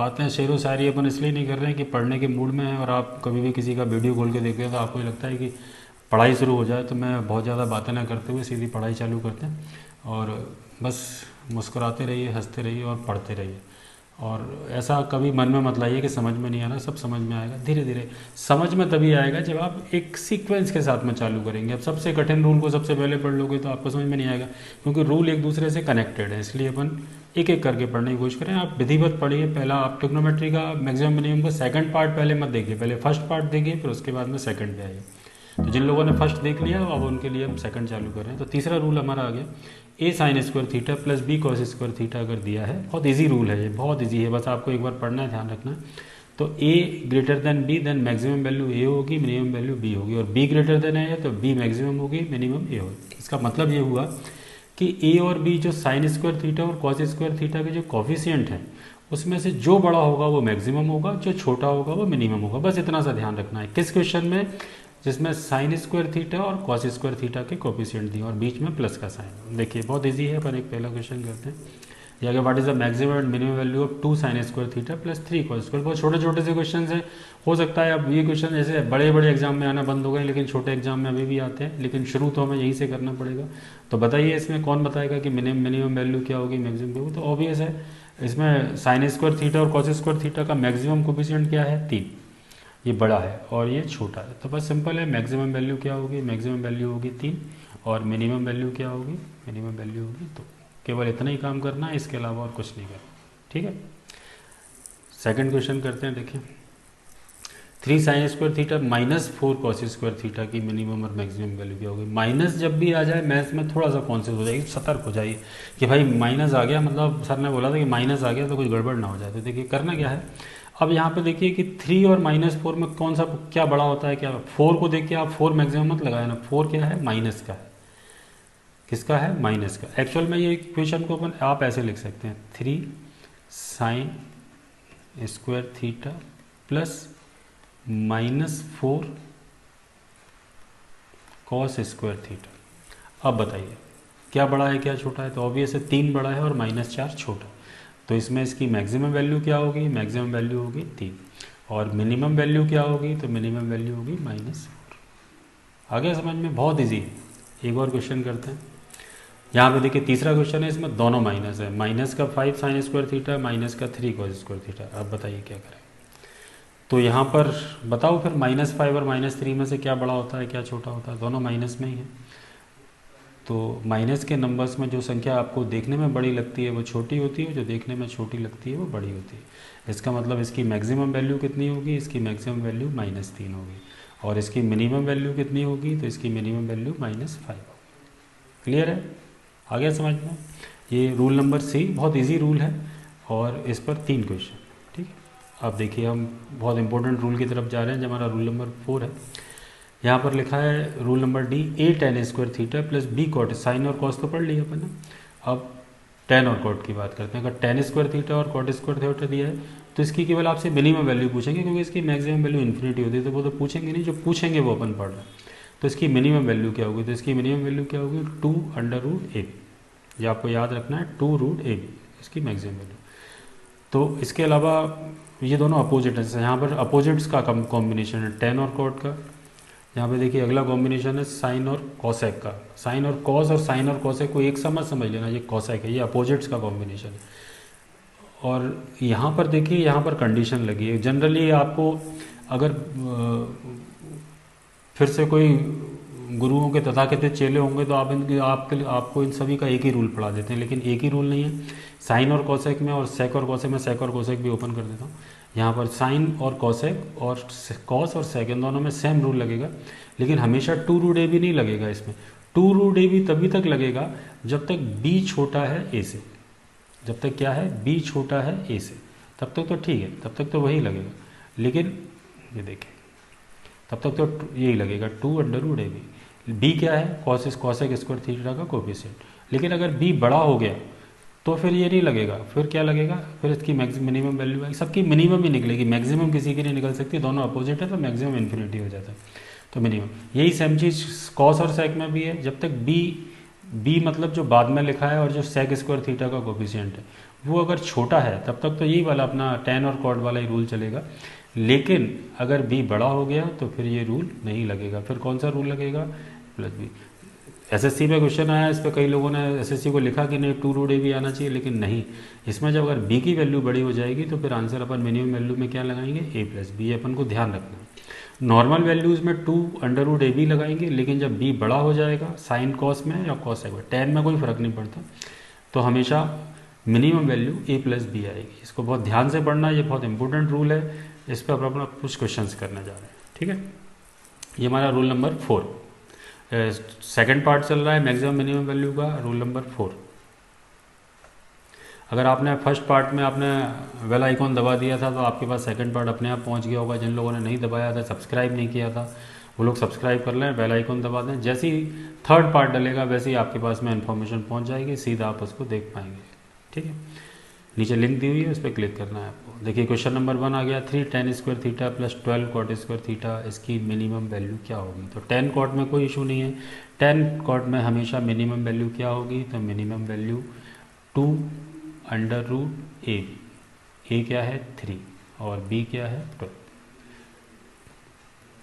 बातें शेरो शायरी अपन इसलिए नहीं कर रहे हैं कि पढ़ने के मूड में हैं, और आप कभी भी किसी का वीडियो खोल के देखते हैं तो आपको ये लगता है कि पढ़ाई शुरू हो जाए तो मैं बहुत ज़्यादा बातें ना करते हुए सीधी पढ़ाई चालू करते हैं, और बस मुस्कुराते रहिए, हंसते रहिए और पढ़ते रहिए। और ऐसा कभी मन में मत लाइए कि समझ में नहीं आ रहा, सब समझ में आएगा धीरे धीरे। समझ में तभी आएगा जब आप एक सीक्वेंस के साथ में चालू करेंगे। अब सबसे कठिन रूल को सबसे पहले पढ़ लोगे तो आपको समझ में नहीं आएगा, क्योंकि रूल एक दूसरे से कनेक्टेड है, इसलिए अपन एक एक करके पढ़ने की कोशिश करें। आप विधिवत पढ़िए। पहला आप ट्रिग्नोमेट्री का मैक्सिमम मिनिमम का सेकंड पार्ट पहले मत देखिए, पहले फर्स्ट पार्ट देखिए, फिर उसके बाद में सेकंड पे आइए। तो जिन लोगों ने फर्स्ट देख लिया अब उनके लिए हम सेकंड चालू कर रहे हैं। तो तीसरा रूल हमारा आ गया, A sine square theta plus B cos square theta अगर दिया है, बहुत इजी रूल है ये, बहुत इजी है, बस आपको एक बार पढ़ना है, ध्यान रखना। तो A greater than B, then maximum value A होगी, मिनिमम वैल्यू बी होगी, और बी ग्रेटर देन है तो बी मैक्सिमम होगी, मिनिमम ए होगी। इसका मतलब ये हुआ कि ए और बी जो साइन स्क्वायर थीटा और कॉस स्क्वायर थीटा के जो कॉफिशिएंट हैं उसमें से जो बड़ा होगा वो मैक्सिमम होगा, जो छोटा होगा वो मिनिमम होगा। बस इतना सा ध्यान रखना है। किस क्वेश्चन में? जिसमें साइन स्क्वायर थीटा और कॉस स्क्वायर थीटा के कोफिशिएंट दिए और बीच में प्लस का साइन। देखिए बहुत इजी है, पर एक पहला क्वेश्चन करते हैं। ये आगे what is the maximum and minimum value of 2 sign square theta plus 3 cos square. बहुत छोटे छोटे से क्वेश्चन हैं, हो सकता है अब ये क्वेश्चन ऐसे बड़े बड़े एग्जाम में आना बंद हो गए, लेकिन छोटे एग्जाम में अभी भी आते हैं, लेकिन शुरू तो हमें यहीं से करना पड़ेगा। तो बताइए इसमें कौन बताएगा कि मिनिमम वैल्यू क्या होगी, मैक्सिमम क्या होगी? तो ऑब्वियस है, इसमें साइन स्क्वायर थीटा और कॉस स्क्वायर थीटा का मैक्सिमम कोफिशिएंट क्या है? 3। ये बड़ा है और ये छोटा है, तो बस सिंपल है, मैक्सिमम वैल्यू क्या होगी? मैक्सिमम वैल्यू होगी 3, और मिनिमम वैल्यू क्या होगी? मिनिमम वैल्यू होगी 2। केवल इतना ही काम करना है, इसके अलावा और कुछ नहीं करना। ठीक है, सेकंड क्वेश्चन करते हैं। देखिए 3 sign square theta minus 4 cos square theta की मिनिमम और मैक्सिमम वैल्यू क्या होगी? माइनस जब भी आ जाए मैथ्स में थोड़ा सा कॉन्शियस हो जाएगी, सतर्क हो जाइए कि भाई माइनस आ गया, मतलब सर ने बोला था कि माइनस आ गया तो कुछ गड़बड़ ना हो जाए। तो देखिए करना क्या है, अब यहाँ पे देखिए कि 3 और -4 में कौन सा क्या बड़ा होता है? क्या 4 को देख के आप 4 मैक्सिमम मत लगाए ना, 4 क्या है? माइनस का है। किसका है? माइनस का। एक्चुअल में ये इक्वेशन को अपन आप ऐसे लिख सकते हैं, 3 sign square theta plus -4 cos square theta. अब बताइए क्या बड़ा है क्या छोटा है? तो ऑब्वियस है 3 बड़ा है और -4 छोटा। तो इसमें इसकी मैक्सिमम वैल्यू क्या होगी? मैक्सिमम वैल्यू होगी 3, और मिनिमम वैल्यू क्या होगी? तो मिनिमम वैल्यू होगी -4। आगे समझ में? बहुत इजी है। एक और क्वेश्चन करते हैं। यहाँ पे देखिए तीसरा क्वेश्चन है, इसमें दोनों माइनस है, माइनस का 5 साइन स्क्वायर थीटा, माइनस का 3 कॉस स्क्वायर थीटा। अब बताइए क्या करें? तो यहाँ पर बताओ फिर, -5 और -3 में से क्या बड़ा होता है क्या छोटा होता है? दोनों माइनस में ही है। तो माइनस के नंबर्स में जो संख्या आपको देखने में बड़ी लगती है वो छोटी होती है, जो देखने में छोटी लगती है वो बड़ी होती है। इसका मतलब इसकी मैक्सिमम वैल्यू कितनी होगी? इसकी मैक्सिमम वैल्यू -3 होगी, और इसकी मिनिमम वैल्यू कितनी होगी? तो इसकी मिनिमम वैल्यू -5 होगी। क्लियर है? आ गया समझ में? ये रूल नंबर सी, बहुत ईजी रूल है, और इस पर 3 क्वेश्चन। ठीक है, अब देखिए हम बहुत इंपॉर्टेंट रूल की तरफ जा रहे हैं, जो हमारा रूल नंबर 4 है। यहाँ पर लिखा है rule number D, A tan square theta plus B cot. Sine और कॉस तो पढ़ लिया अपन ने, अब टेन और कॉट की बात करते हैं। अगर टेन स्क्वायर थीटा और कॉट स्क्वायर थीटा दिया है तो इसकी केवल आपसे मिनिमम वैल्यू पूछेंगे, क्योंकि इसकी मैक्सिमम वैल्यू इन्फिनिटी होती है, तो वो तो पूछेंगे नहीं, जो पूछेंगे वो अपन पढ़ रहे हैं। तो इसकी मिनिमम वैल्यू क्या होगी? तो इसकी मिनिमम वैल्यू क्या होगी? 2√a। ये आपको याद रखना है, 2√a इसकी मैक्सिमम वैल्यू। तो इसके अलावा ये दोनों अपोजिट है, यहाँ पर अपोजिट्स का कॉम्बिनेशन है टेन और कॉट का। यहाँ पे देखिए अगला कॉम्बिनेशन है साइन और कॉसेक का। साइन और कॉस और साइन और कॉसेक को एक समझ लेना, ये कॉसेक है, ये अपोजिट्स का कॉम्बिनेशन है। और यहाँ पर देखिए, यहाँ पर कंडीशन लगी है। जनरली आपको अगर फिर से कोई गुरुओं के तथाकथित चेले होंगे तो आपको इन सभी का एक ही रूल पढ़ा देते हैं, लेकिन एक ही रूल नहीं है। साइन और कॉसेक में और सेक और कॉसेक में, सेक और कॉसेक भी ओपन कर देता हूँ। यहाँ पर साइन और कॉसेक और कॉस और सेक इन दोनों में सेम रूल लगेगा, लेकिन हमेशा 2√a भी नहीं लगेगा। इसमें 2√a भी तभी तक लगेगा जब तक b छोटा है a से। जब तक क्या है? b छोटा है a से, तब तक तो ठीक है, तब तक तो वही लगेगा। लेकिन ये देखिए तब तक तो यही लगेगा 2√a भी। b क्या है? कॉसेक स्क्वायर थीटा का कोफिशिएंट। लेकिन अगर b बड़ा हो गया तो फिर ये नहीं लगेगा, फिर क्या लगेगा? फिर इसकी मिनिमम वैल्यू है, सबकी मिनिमम ही निकलेगी, मैक्सिमम किसी की नहीं निकल सकती। दोनों अपोजिट है तो मैक्सिमम इन्फिनिटी हो जाता है, तो मिनिमम। यही सेम चीज़ कॉस और सेक में भी है। जब तक b बी मतलब जो बाद में लिखा है और जो सेक स्क्वायर थीटा का कोफिशिएंट है वो अगर छोटा है तब तक तो यही वाला अपना टेन और कॉट वाला ही रूल चलेगा, लेकिन अगर बी बड़ा हो गया तो फिर ये रूल नहीं लगेगा। फिर कौन सा रूल लगेगा? Plus B. एसएससी में क्वेश्चन आया, इस पर कई लोगों ने एसएससी को लिखा कि नहीं 2 रूट ए भी आना चाहिए, लेकिन नहीं, इसमें जब अगर बी की वैल्यू बड़ी हो जाएगी तो फिर आंसर अपन मिनिमम वैल्यू में क्या लगाएंगे? ए प्लस बी। अपन को ध्यान रखना है नॉर्मल वैल्यूज़ में 2 अंडर रूट ए बी लगाएंगे, लेकिन जब बी बड़ा हो जाएगा साइन कॉस में या कॉस में, टेन में कोई फ़र्क नहीं पड़ता, तो हमेशा मिनिमम वैल्यू ए प्लस बी आएगी। इसको बहुत ध्यान से पढ़ना, ये बहुत इंपॉर्टेंट रूल है, इस पर अपना कुछ क्वेश्चन करने जा रहे हैं। ठीक है, ये हमारा रूल नंबर 4, सेकेंड पार्ट चल रहा है मैक्सिमम मिनिमम वैल्यू का, रूल नंबर 4। अगर आपने फर्स्ट पार्ट में आपने बेल आइकॉन दबा दिया था तो आपके पास सेकंड पार्ट अपने आप पहुंच गया होगा। जिन लोगों ने नहीं दबाया था, सब्सक्राइब नहीं किया था, वो लोग सब्सक्राइब कर लें, बेल आइकॉन दबा दें। जैसे ही थर्ड पार्ट डलेगा वैसे ही आपके पास में इन्फॉर्मेशन पहुंच जाएगी, सीधा आप उसको देख पाएंगे। ठीक है, नीचे लिंक दी हुई है, उस पर क्लिक करना है आपको। देखिए क्वेश्चन नंबर 1 आ गया, 3 tan square theta plus 12 cot square theta, इसकी मिनिमम वैल्यू क्या होगी? तो 10 cot में कोई इशू नहीं है, 10 cot में हमेशा मिनिमम वैल्यू क्या होगी? तो मिनिमम वैल्यू 2 अंडर रूट ए क्या है 3 और बी क्या है 12।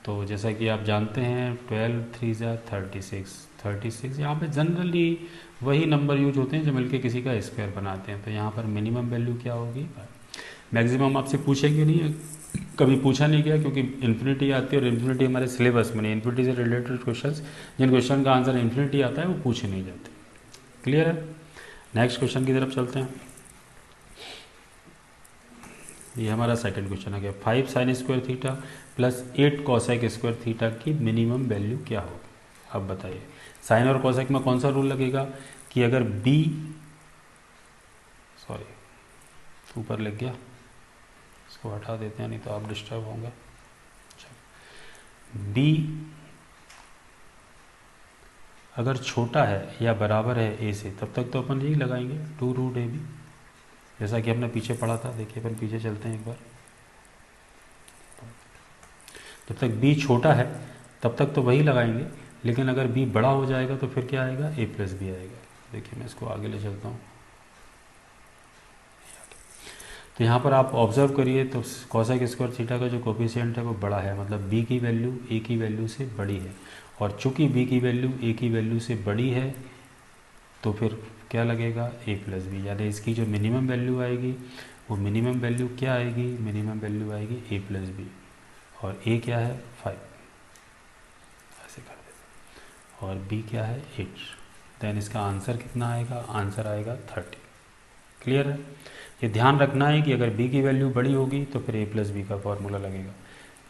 तो जैसा कि आप जानते हैं 12 3 जा 36 यहाँ पे जनरली वही नंबर यूज होते हैं जो मिलके किसी का स्क्वायर बनाते हैं। तो यहाँ पर मिनिमम वैल्यू क्या होगी? मैक्सिमम आपसे पूछेंगे नहीं है, कभी पूछा नहीं गया क्योंकि इन्फिनिटी आती है और इन्फिनिटी हमारे सिलेबस में नहीं। इन्फिनिटी से रिलेटेड क्वेश्चंस, जिन क्वेश्चन का आंसर इन्फिनिटी आता है वो पूछे नहीं जाते। क्लियर है? नेक्स्ट क्वेश्चन की तरफ चलते हैं। ये हमारा सेकंड क्वेश्चन आ गया, 5 sin square theta plus 8 cosec square theta की मिनिमम वैल्यू क्या होगी? अब बताइए, साइन और कॉसेक में कौन सा रूल लगेगा कि अगर b, सॉरी ऊपर लग गया, इसको हटा देते हैं नहीं तो आप डिस्टर्ब होंगे। b अगर छोटा है या बराबर है a से तब तक तो अपन यही लगाएंगे 2 रूट ए बी, जैसा कि हमने पीछे पढ़ा था। देखिए अपन पीछे चलते हैं एक बार, जब तक b छोटा है तब तक तो वही लगाएंगे, लेकिन अगर b बड़ा हो जाएगा तो फिर क्या आएगा? a प्लस बी आएगा। देखिए मैं इसको आगे ले चलता हूँ, तो यहाँ पर आप ऑब्जर्व करिए तो कॉसेक स्क्वायर थीटा का जो कोफिशिएंट है वो बड़ा है, मतलब b की वैल्यू a की वैल्यू से बड़ी है, और चूंकि b की वैल्यू a की वैल्यू से बड़ी है तो फिर क्या लगेगा? a प्लस बी, यानी इसकी जो मिनिमम वैल्यू आएगी वो मिनिमम वैल्यू क्या आएगी? मिनिमम वैल्यू आएगी a प्लस बी, और a क्या है 5, ऐसे कर देते, और b क्या है 8। देन इसका आंसर कितना आएगा? आंसर आएगा 30। क्लियर है? ये ध्यान रखना है कि अगर b की वैल्यू बड़ी होगी तो फिर a प्लस बी का फॉर्मूला लगेगा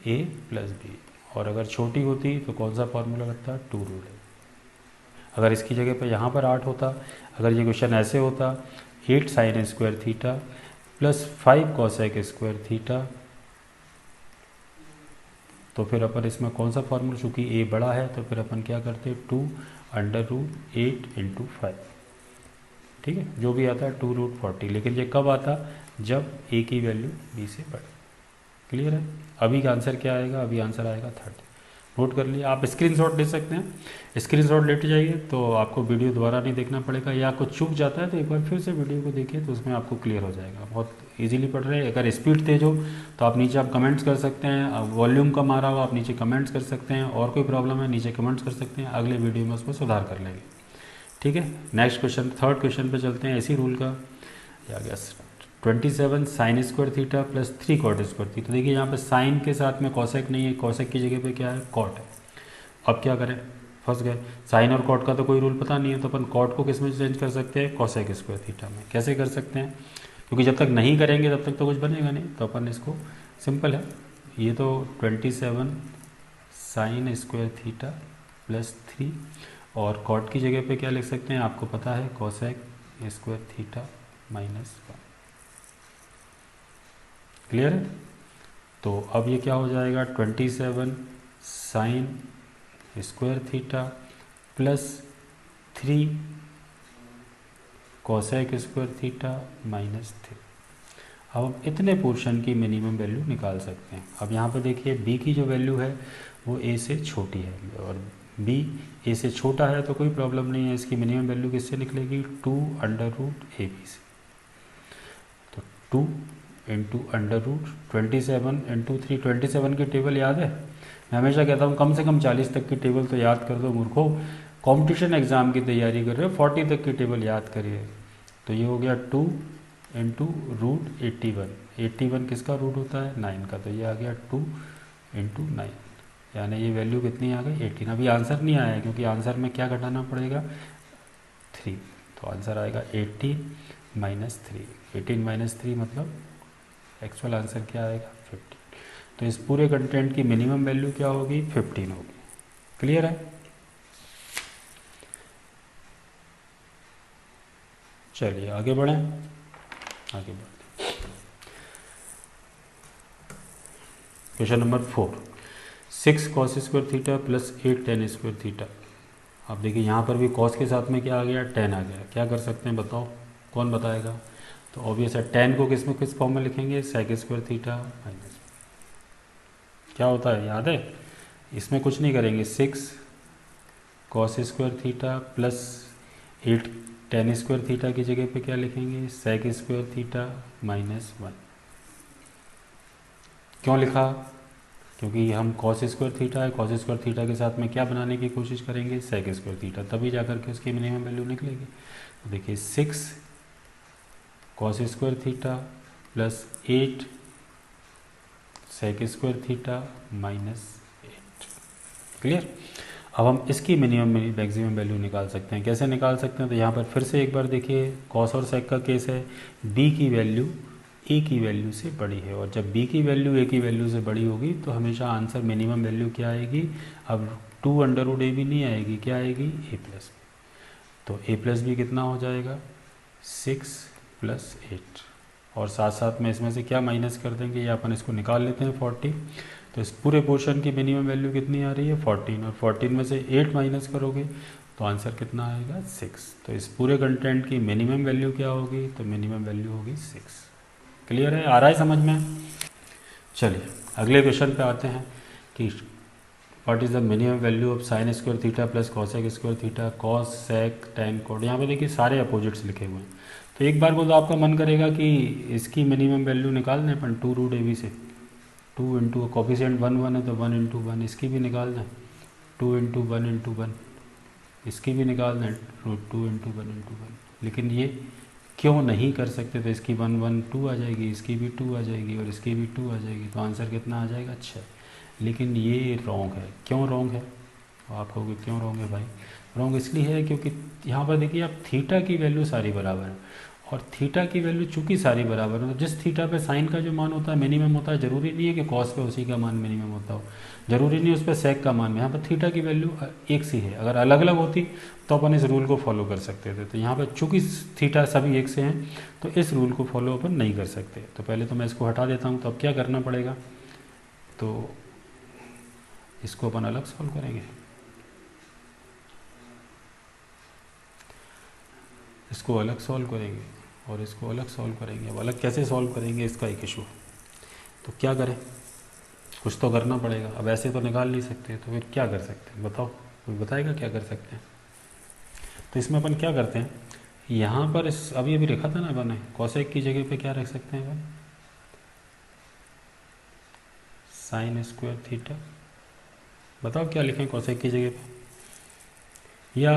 a प्लस बी, और अगर छोटी होती तो कौन सा फॉर्मूला लगता? 2 रूट है। अगर इसकी जगह पर यहाँ पर 8 होता, अगर ये क्वेश्चन ऐसे होता 8 sin square theta plus 5 cosec square theta, तो फिर अपन इसमें कौन सा फॉर्मूला, चूँकि a बड़ा है तो फिर अपन क्या करते? 2 अंडर रूट 8 इंटू 5, ठीक है, जो भी आता है 2 रूट 40। लेकिन ये कब आता? जब a की वैल्यू b से बड़ी। क्लियर है? अभी का आंसर क्या आएगा? अभी आंसर आएगा 30। नोट कर लिया, आप स्क्रीनशॉट ले सकते हैं, स्क्रीनशॉट लेते जाइए तो आपको वीडियो दोबारा नहीं देखना पड़ेगा, या कुछ चूक जाता है तो एक बार फिर से वीडियो को देखिए तो उसमें आपको क्लियर हो जाएगा। बहुत इजीली पढ़ रहे हैं। अगर स्पीड तेज हो तो आप नीचे आप कमेंट्स कर सकते हैं, वॉल्यूम कम आ रहा हो आप नीचे कमेंट्स कर सकते हैं, और कोई प्रॉब्लम है नीचे कमेंट्स कर सकते हैं, अगले वीडियो में उसको सुधार कर लेंगे। ठीक है, नेक्स्ट क्वेश्चन, थर्ड क्वेश्चन पे चलते हैं। इसी रूल का आ गया 27 sine square theta plus 3 cot square theta. देखिए यहाँ पे साइन के साथ में कॉसेक नहीं है, कॉसेक की जगह पे क्या है? कॉट है। अब क्या करें? फंस गए, साइन और कॉट का तो कोई रूल पता नहीं है, तो अपन कॉट को किस में चेंज कर सकते हैं? कॉसेक स्क्वायर थीटा में। कैसे कर सकते हैं? क्योंकि जब तक नहीं करेंगे तब तक तो कुछ बनेगा नहीं, तो अपन इसको सिंपल है, ये तो 27 साइन स्क्वायर थीटा प्लस 3, और कॉट की जगह पे क्या लिख सकते हैं? आपको पता है cosec square theta minus 1। Clear है? तो अब ये क्या हो जाएगा? 27 sine square theta plus 3 cosec square theta minus 3। अब हम इतने पोर्शन की मिनिमम वैल्यू निकाल सकते हैं। अब यहाँ पे देखिए b की जो वैल्यू है वो a से छोटी है, और बी ए से छोटा है तो कोई प्रॉब्लम नहीं है, इसकी मिनिमम वैल्यू किससे निकलेगी, 2√AB से। तो 2 इंटू √27 × 3, 27 की टेबल याद है? मैं हमेशा कहता हूँ कम से कम 40 तक की टेबल तो याद कर दो मूर्खों, कंपटीशन एग्ज़ाम की तैयारी कर रहे हो, 40 तक की टेबल याद करिए। तो ये हो गया 2 इंटू √81, 81 किसका रूट होता है, 9 का, तो ये आ गया 2 इंटू 9, यानी ये वैल्यू कितनी आ गई, 18। अभी आंसर नहीं आया क्योंकि आंसर में क्या घटाना पड़ेगा, 3, तो आंसर आएगा 18 - 3, 18 - 3 मतलब एक्चुअल आंसर क्या आएगा, 15। तो इस पूरे कंटेंट की मिनिमम वैल्यू क्या होगी, 15 होगी। क्लियर है? चलिए आगे बढ़ें, आगे बढ़ते हैं। Question number 4, 6 cos² theta plus 8 tan² theta. अब देखिए यहाँ पर भी कॉस के साथ में क्या आ गया, टेन आ गया। क्या कर सकते हैं बताओ, कौन बताएगा? तो ऑब्वियस है, टेन को किस फॉर्म में लिखेंगे, sec² थीटा माइनस, क्या होता है याद है? इसमें कुछ नहीं करेंगे, 6 cos² theta plus 8 tan² theta की जगह पे क्या लिखेंगे, sec² थीटा -1। क्यों लिखा? क्योंकि हम cos² थीटा है, cos² थीटा के साथ में क्या बनाने की कोशिश करेंगे, sec² थीटा, तभी जा करके उसकी मिनिमम वैल्यू निकलेगी। तो देखिए 6 cos² theta plus 8 sec² theta -8। Clear? अब हम इसकी मिनिमम मैक्सिमम वैल्यू निकाल सकते हैं। कैसे निकाल सकते हैं? तो यहाँ पर फिर से एक बार देखिए, कॉस और सेक का केस है, बी की वैल्यू ए की वैल्यू से बड़ी है, और जब बी की वैल्यू ए की वैल्यू से बड़ी होगी तो हमेशा आंसर मिनिमम वैल्यू क्या आएगी, अब 2√AB नहीं आएगी, क्या आएगी, A+। तो A+B कितना हो जाएगा, 6 + 8, और साथ साथ में इसमें से क्या माइनस कर देंगे, या अपन इसको निकाल लेते हैं 40। तो इस पूरे पोर्शन की मिनिमम वैल्यू कितनी आ रही है, 14, और 14 में से 8 माइनस करोगे तो आंसर कितना आएगा, 6। तो इस पूरे कंटेंट की मिनिमम वैल्यू क्या होगी, तो मिनिमम वैल्यू होगी 6। क्लियर है, आ रहा है समझ में? चलिए अगले क्वेश्चन पे आते हैं कि what is the minimum value of sin² theta plus cosec² theta, cos sec tan cot। यहाँ पे देखिए सारे अपोजिट्स लिखे हुए हैं, तो एक बार को तो आपका मन करेगा कि इसकी मिनिमम वैल्यू निकाल दें अपन 2√AB से, 2 इंटू कॉफिशिएंट 1 1 है तो 1 इंटू 1 इसकी भी निकाल दें, 2 इंटू 1 इंटू 1 इसकी भी निकाल दें, 2 इंटू 1 इंटू 1। लेकिन ये क्यों नहीं कर सकते? तो इसकी 1 1 2 आ जाएगी, इसकी भी 2 आ जाएगी, और इसकी भी 2 आ जाएगी, तो आंसर कितना आ जाएगा, 6। लेकिन ये रॉन्ग है। क्यों रॉन्ग है? आप कहोगे क्यों रॉन्ग है भाई? रॉन्ग इसलिए है क्योंकि यहाँ पर देखिए आप थीटा की वैल्यू सारी बराबर है, और थीटा की वैल्यू चूंकि सारी बराबर है, तो जिस थीटा पे साइन का जो मान होता है मिनिमम होता है, ज़रूरी नहीं है कि कॉस पे उसी का मान मिनिमम होता हो, ज़रूरी नहीं उस पर सेक का मान। यहाँ पर थीटा की वैल्यू एक सी है, अगर अलग अलग होती तो अपन इस रूल को फॉलो कर सकते थे। तो यहाँ पर चूंकि थीटा सभी एक से हैं तो इस रूल को फॉलो अपन नहीं कर सकते। तो पहले तो मैं इसको हटा देता हूँ, तो अब क्या करना पड़ेगा, तो इसको अपन अलग सॉल्व करेंगे, इसको अलग सॉल्व करेंगे और इसको अलग सॉल्व करेंगे। अब अलग कैसे सॉल्व करेंगे इसका एक इशू, तो क्या करें, कुछ तो करना पड़ेगा। अब ऐसे तो निकाल नहीं सकते, तो फिर क्या कर सकते हैं बताओ, कोई बताएगा क्या कर सकते हैं? तो इसमें अपन क्या करते हैं, यहाँ पर इस अभी अभी रखा था ना अपन ने, कॉसेक की जगह पे क्या रख सकते हैं अपन, sin² थीटा। बताओ क्या लिखें कॉसेक की जगह पे, या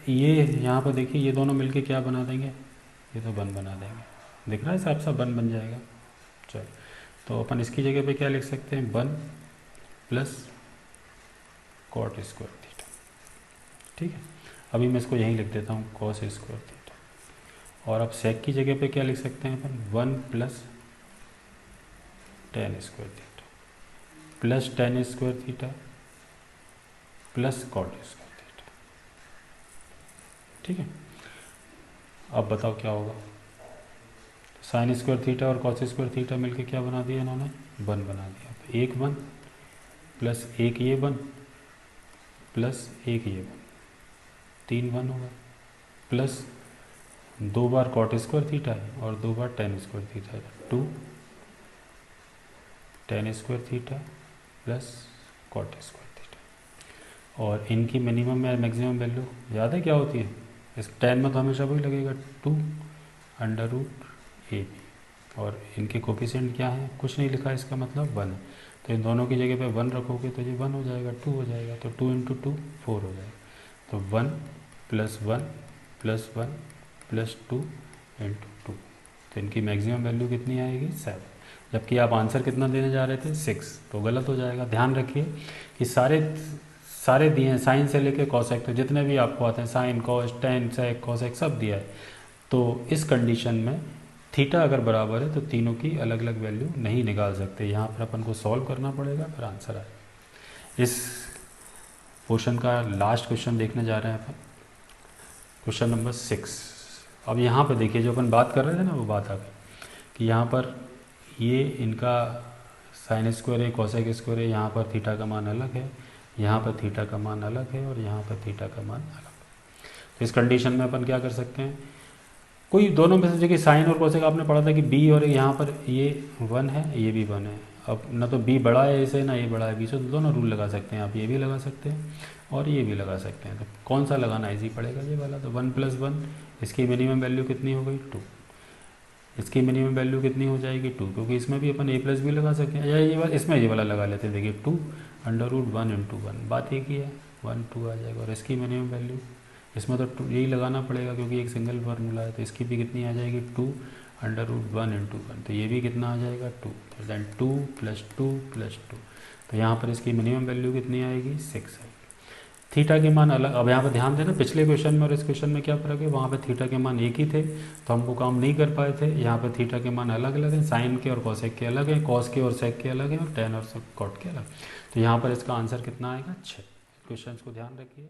ये यहाँ पर देखिए ये दोनों मिलके क्या बना देंगे, ये तो 1 बना देंगे, दिख रहा है साफ साफ 1 बन जाएगा। चलो तो अपन इसकी जगह पे क्या लिख सकते हैं, 1 प्लस cot² थीटा। ठीक है, अभी मैं इसको यहीं लिख देता हूँ cos² थीटा। और अब सेक की जगह पे क्या लिख सकते हैं अपन, 1 plus tan² theta plus tan² theta plus cot² theta. ठीक है, अब बताओ क्या होगा, sin² थीटा और cos² थीटा मिलके क्या बना दिया इन्होंने, 1 बना दिया। तो एक 1 प्लस एक ये 1 प्लस एक ये 1, 3 1 होगा, प्लस 2 बार cot² थीटा है और 2 बार tan² थीटा है, 2 tan² theta plus cot² theta. और इनकी मिनिमम या मैक्सिमम वैल्यू याद है क्या होती है? इस टेन में तो हमेशा वही लगेगा 2 अंडर रूट ए बी, और इनके कोफिशिएंट क्या है, कुछ नहीं लिखा, इसका मतलब 1 है। तो इन दोनों की जगह पे 1 रखोगे तो ये 1 हो जाएगा, 2 हो जाएगा, तो 2 इंटू 2 4 हो जाएगा। तो 1 प्लस 1 प्लस 1 प्लस 2 इंटू 2, तो इनकी मैक्सिमम वैल्यू कितनी आएगी 7, जबकि आप आंसर कितना देने जा रहे थे 6, तो गलत हो जाएगा। ध्यान रखिए कि सारे सारे दिए हैं, साइन से लेके कॉसेक, तो जितने भी आपको आते हैं sine cos tan sec cosec सब दिया है। तो इस कंडीशन में थीटा अगर बराबर है तो तीनों की अलग अलग वैल्यू नहीं निकाल सकते, यहाँ पर अपन को सॉल्व करना पड़ेगा, फिर आंसर आएगा। इस पोर्शन का लास्ट क्वेश्चन देखने जा रहे हैं अपन, क्वेश्चन नंबर 6। अब यहाँ पे देखिए जो अपन बात कर रहे थे ना वो बात आ गई कि यहाँ पर ये इनका साइन स्क्वायर है कॉसेक स्क्वायर है, यहाँ पर थीटा का मान अलग है, यहाँ पर थीटा का मान अलग है, और यहाँ पर थीटा का मान अलग है। तो इस कंडीशन में अपन क्या कर सकते हैं, कोई दोनों में से, देखिए साइन और कॉसेक आपने पढ़ा था कि बी, और यहाँ पर ये 1 है ये भी 1 है, अब ना तो बी बड़ा है इसे ना ये बड़ा है बी से, तो दोनों रूल लगा सकते हैं आप, ये भी लगा सकते हैं और ये भी लगा सकते हैं। तो कौन सा लगाना इजी पड़ेगा, ये वाला। तो 1 प्लस 1, इसकी मिनिमम वैल्यू कितनी हो गई 2, इसकी मिनिमम वैल्यू कितनी हो जाएगी 2, क्योंकि इसमें भी अपन ए प्लस भी लगा सकते हैं, या ये वाला, इसमें ये वाला लगा लेते हैं। देखिए 2 अंडर रूट 1 इंटू 1, बात एक ही है, 1 2 आ जाएगा। और इसकी मिनिमम वैल्यू इसमें तो 2 यही लगाना पड़ेगा क्योंकि एक सिंगल फार्मूला है, तो इसकी भी कितनी आ जाएगी 2 अंडर रूट 1 इंटू 1, तो ये भी कितना आ जाएगा 2, तो दैन 2 प्लस 2 प्लस 2, तो यहाँ पर इसकी मिनिमम वैल्यू कितनी आएगी 6 आएगी। थीटा के मान अलग, अब यहाँ पर ध्यान देना पिछले क्वेश्चन में और इस क्वेश्चन में क्या फ़र्क है, वहाँ पर थीटा के मान एक ही थे तो हमको काम नहीं कर पाए थे, यहाँ पर थीटा के मान अलग अलग हैं, साइन के और कॉसेक के अलग हैं, कॉस के और सेक के अलग हैं, और टेन और कॉट के अलग। तो यहाँ पर इसका आंसर कितना आएगा 6। क्वेश्चन को ध्यान रखिए।